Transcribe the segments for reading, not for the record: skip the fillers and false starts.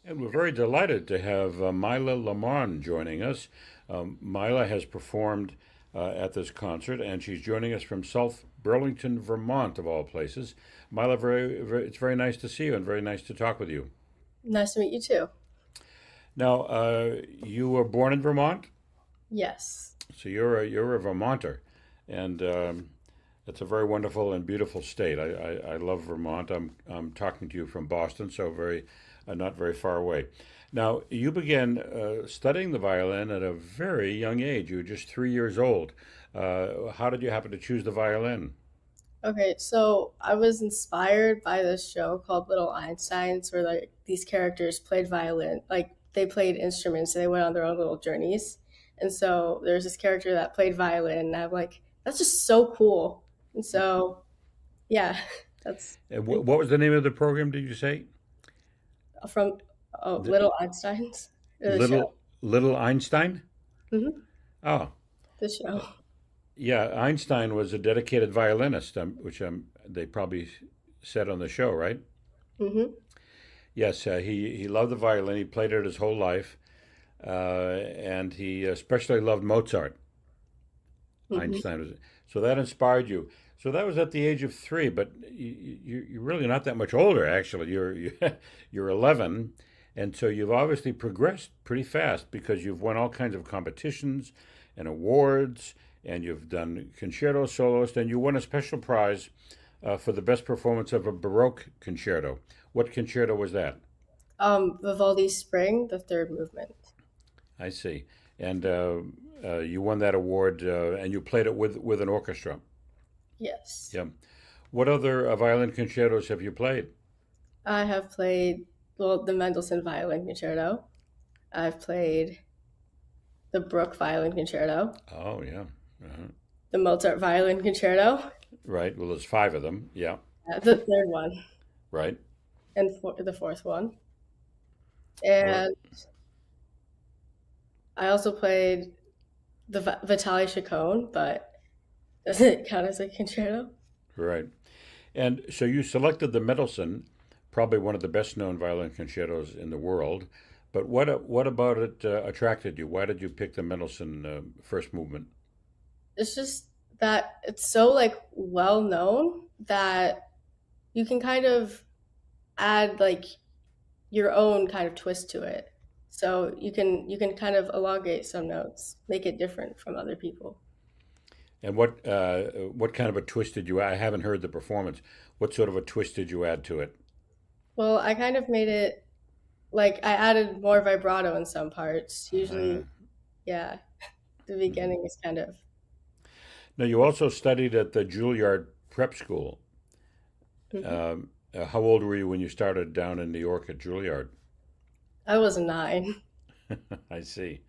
And we're very delighted to have Myla Larmond joining us. Myla has performed at this concert, and she's joining us from South Burlington, Vermont, of all places. Myla, it's very nice to see you and very nice to talk with you. Nice to meet you too. Now, you were born in Vermont, Yes. so you're a Vermonter, and it's a very wonderful and beautiful state. I love Vermont. I'm talking to you from Boston, so very not very far away. Now, you began studying the violin at a very young age. You were just 3 years old. How did you happen to choose the violin? Okay, so I was inspired by this show called Little Einsteins, where like these characters played violin, like they played instruments, and they went on their own little journeys. And so there's this character that played violin, and I'm like, that's just so cool. And so, yeah, that's And pretty what was the name of the program? Did you say from the Little Einsteins, the show. Little Einstein? hmm Oh, The show. yeah. Einstein was a dedicated violinist, which they probably said on the show, right? hmm Yes, he loved the violin. He played it his whole life, and he especially loved Mozart. hmm Einstein was so that inspired you. So that was at the age of 3, but you're really not that much older. Actually, you're 11, and so you've obviously progressed pretty fast because you've won all kinds of competitions and awards, and you've done concerto soloist, and you won a special prize for the best performance of a Baroque concerto. What concerto was that? Vivaldi's Spring, the third movement. I see. And you won that award, and you played it with an orchestra. Yes. Yeah. What other violin concertos have you played? I have played, well, the Mendelssohn Violin Concerto. I've played the Bruch Violin Concerto, Oh, yeah. Uh-huh. the Mozart Violin Concerto, Right. Well, there's 5 of them. Yeah. the third one, Right. and the fourth one. Well, And I also played the Vitaly Chacon, but does it count as a concerto? right. And so you selected the Mendelssohn, probably one of the best known violin concertos in the world. But what about it attracted you? Why did you pick the Mendelssohn first movement? It's just that it's so like well known that you can kind of add like your own kind of twist to it. So you can kind of elongate some notes, make it different from other people. And what kind of a twist did you? I haven't heard the performance. What sort of a twist did you add to it? Well, I kind of made it like I added more vibrato in some parts. Uh, Usually, yeah, the mhm. beginning is kind of. Now you also studied at the Juilliard Prep School. Mhm. How old were you when you started down in New York at Juilliard? I was a nine. I see.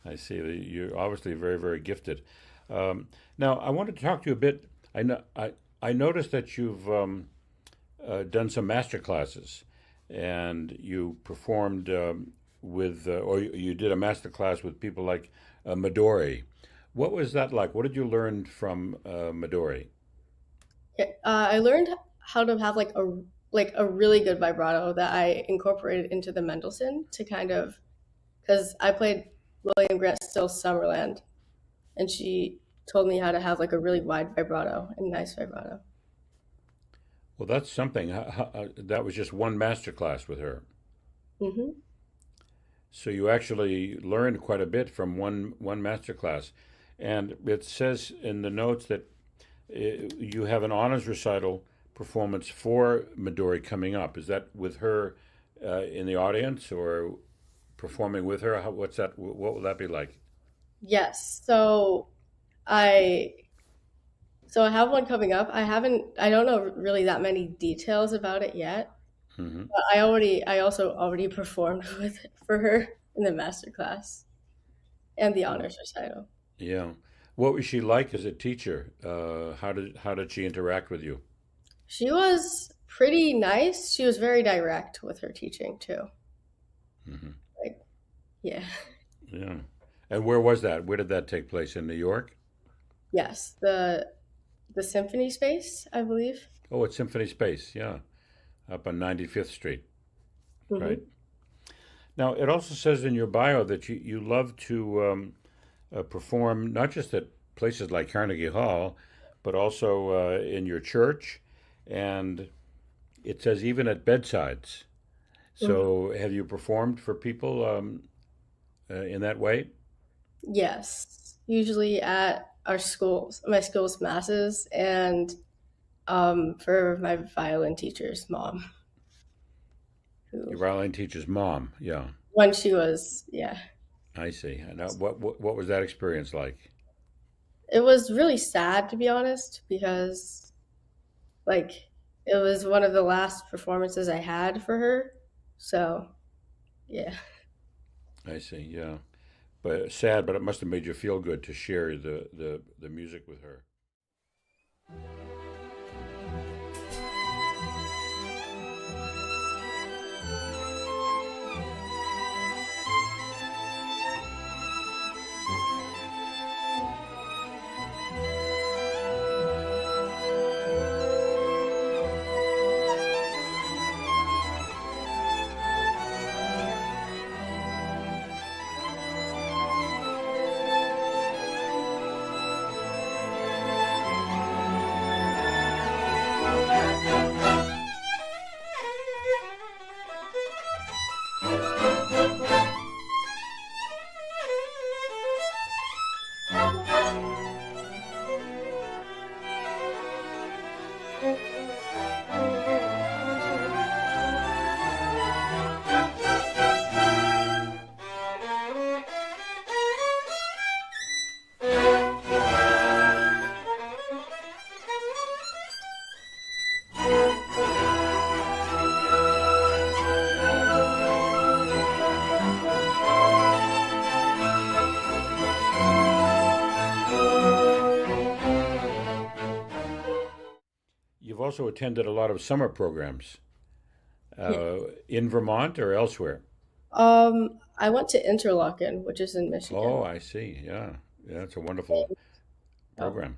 I see. You're obviously very, very gifted. Now, I wanted to talk to you a bit. I noticed that you've done some master classes, and you performed or you did a master class with people like Midori. What was that like? What did you learn from Midori? Yeah, I learned how to have like a really good vibrato that I incorporated into the Mendelssohn to kind of because I played William Grant Still's Summerland, and she told me how to have like a really wide vibrato and nice vibrato. Well, that's something. That was just one master class with her. hmm So you actually learned quite a bit from one master class. And it says in the notes that you have an honors recital performance for Midori coming up. Is that with her in the audience or performing with her? What's that? What will that be like? Yes. I I have one coming up. I don't know really that many details about it yet. Hmm. But I also already performed with for her in the master class and the Oh, honors recital. yeah. What was she like as a teacher? How did she interact with you? She was pretty nice. She was very direct with her teaching too. Hmm. Like, yeah. Yeah. And where was that? Where did that take place? In New York? Yes, the symphony space, I believe. Oh, at Symphony Space. Yeah, up on 95th Street. Right. hmm Now, it also says in your bio that you love to perform not just at places like Carnegie Hall, but also in your church, and it says even at bedsides. Mhm. So, have you performed for people in that way? Yes, usually at our schools, my school's masses, and for my violin teacher's mom, who Your violin teacher's mom, yeah, when she was, yeah, I see. Now, what was that experience like? it was really sad to be honest because like it was one of the last performances I had for her. So yeah. I see, yeah. But sad, but it must have made you feel good to share the music with her. You've also attended a lot of summer programs Yeah. in Vermont or elsewhere. I went to Interlochen, which is in Oh, Michigan. I see. Yeah, yeah, it's a wonderful Um, program.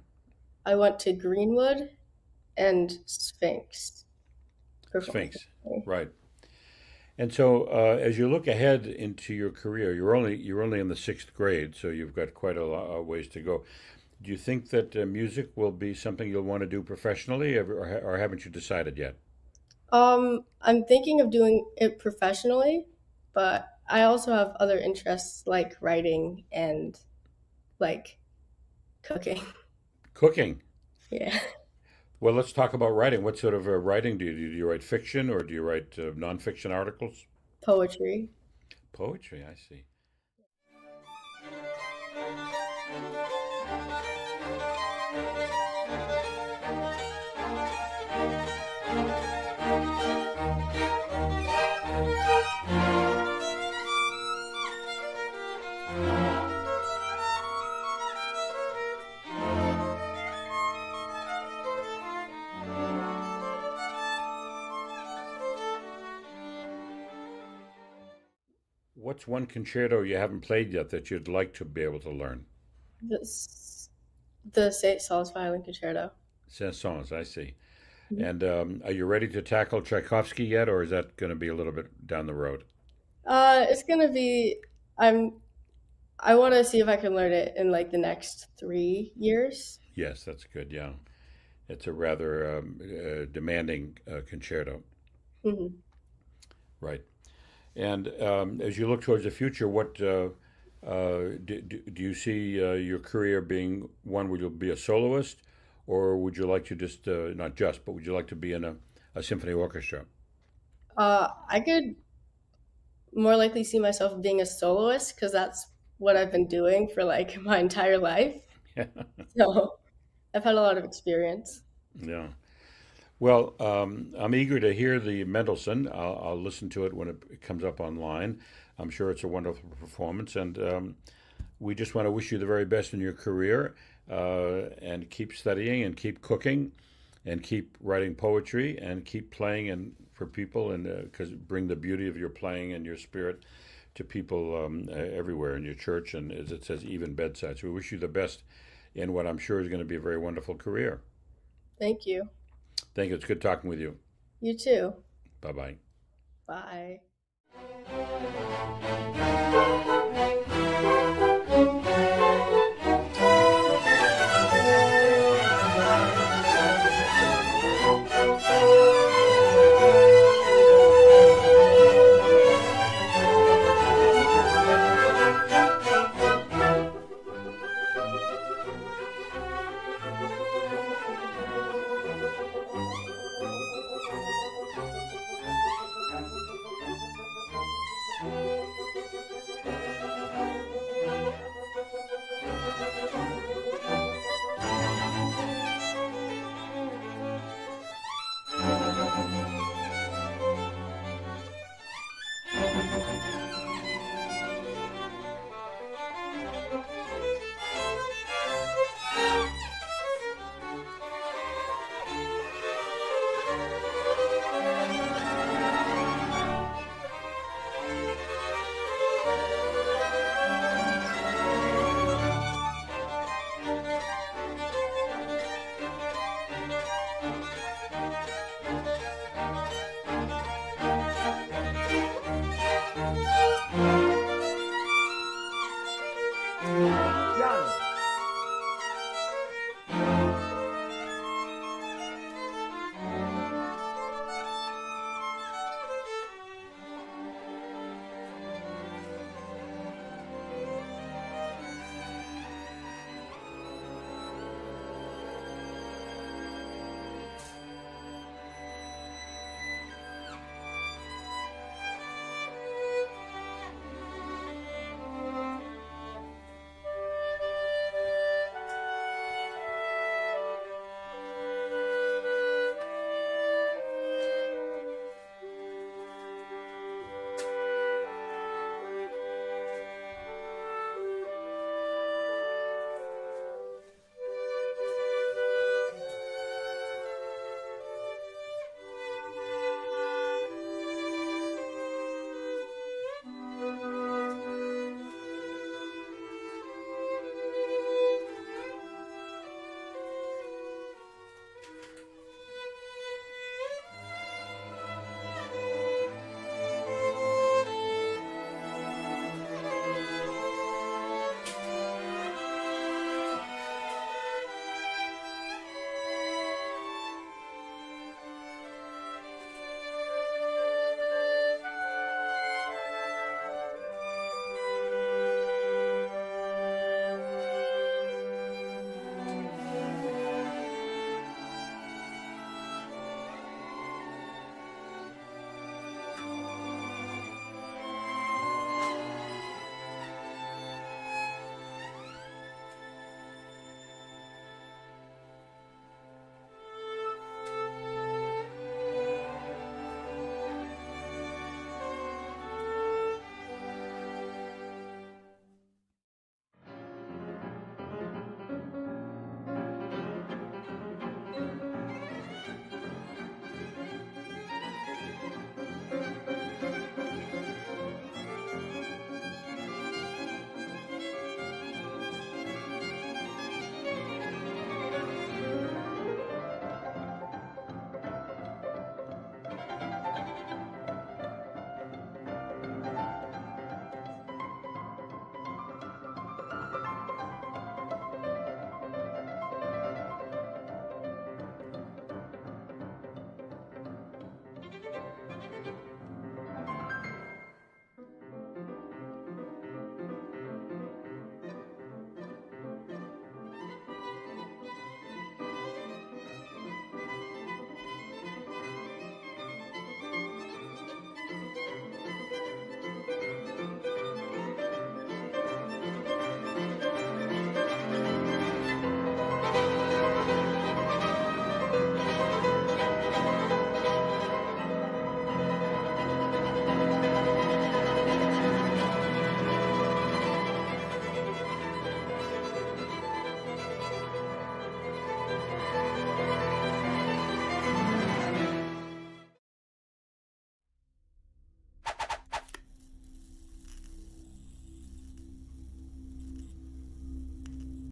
I went to Greenwood and Sphinx performing. Sphinx, right? And so, as you look ahead into your career, you're only in the sixth grade, so you've got quite a ways to go. Do you think that music will be something you'll want to do professionally, or haven't you decided yet? I'm thinking of doing it professionally, but I also have other interests like writing and like cooking. Cooking. Yeah. Well, let's talk about writing. What sort of writing do you do? Do you write fiction or do you write nonfiction articles? Poetry. Poetry, I see. What's one concerto you haven't played yet that you'd like to be able to learn? This the St. Saul's Violin Concerto. Saint-Saëns, I see. Mhm. And are you ready to tackle Tchaikovsky yet, or is that going to be a little bit down the road? It's gonna be. I'm. I want to see if I can learn it in like the next 3 years. Yes, that's good. Yeah, it's a rather demanding concerto, Hmm. right? And as you look towards the future, what do you see your career being one where you'll be a soloist, or would you like to just not just, but would you like to be in a symphony orchestra? I could more likely see myself being a soloist because that's what I've been doing for like my entire life. Yeah, So I've had a lot of experience. yeah. Well, I'm eager to hear the Mendelssohn. I'll listen to it when it comes up online. I'm sure it's a wonderful performance, and we just want to wish you the very best in your career, and keep studying and keep cooking and keep writing poetry and keep playing and for people and because bring the beauty of your playing and your spirit to people everywhere in your church and as it says even bedsides. We wish you the best in what I'm sure is going to be a very wonderful career. Thank you. Thank you. It's good talking with you. You too. Bye bye. Bye.